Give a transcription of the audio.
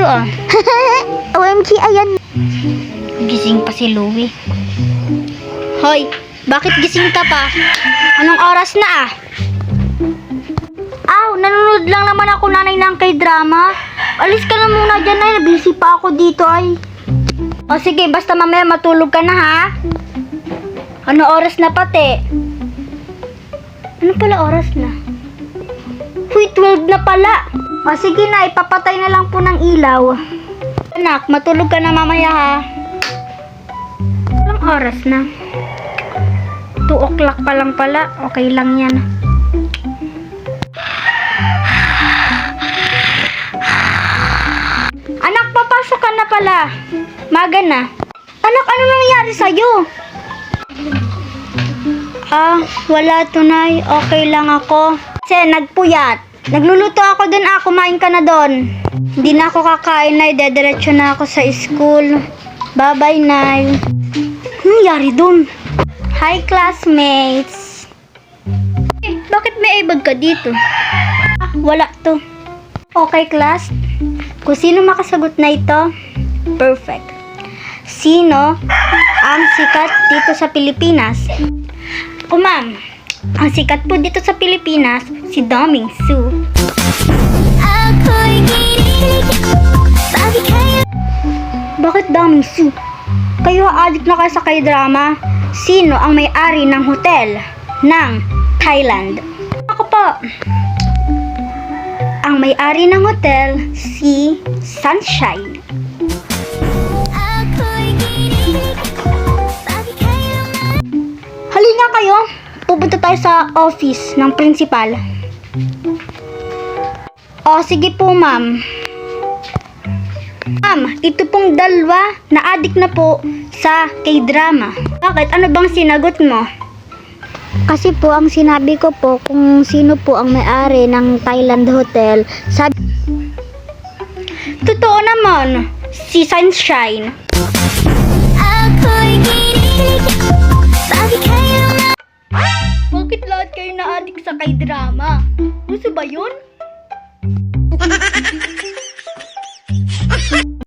ah. OMG, ayan. Gising pa si Louie. Hoy, bakit gising ka pa? Anong oras na ah? Aw, nanonood lang naman ako, nanay, ng K-drama. Alis ka na muna dyan, ay. Busy pa ako dito ay. O sige, basta mamaya matulog ka na ha. Ano oras na pati? Ano pala oras na? Uy, 12 na pala. O sige na, ipapatay na lang po ng ilaw. Anak, matulog ka na mamaya ha. Anong oras na? 2 o'clock pa lang pala. Okay lang yan. Anak, papasok ka na pala. Maga na. Anak, ano nangyari sa'yo? Wala, tunay. Okay lang ako. Kasi nagpuyat. Nagluluto ako dun, kumain ka na dun. Hindi na ako kakain, Nay. Dediretso na ako sa school. Bye-bye, Nay. Ano nangyari dun? Hi, classmates. Bakit may ibag ka dito? Wala to. Okay, class. Kung sino makasagot na ito, perfect. Sino ang sikat dito sa Pilipinas? Ma'am, ang sikat po dito sa Pilipinas, si Daming Sue. Bakit Daming Sue? Kayo addict na kayo sa K-drama? Sino ang may-ari ng hotel ng Thailand? Ako po. Ang may-ari ng hotel, si Sunshine. Halina kayo. Pupunta tayo sa office ng principal. O, sige po, ma'am. Ma'am, ito pong dalawa na addict na po sa K-drama. Bakit? Ano bang sinagot mo? Kasi po, ang sinabi ko po kung sino po ang may-ari ng Thailand Hotel. Totoo naman, si Sunshine. Bakit lahat kayo na-addict sa K-drama? Gusto ba yun?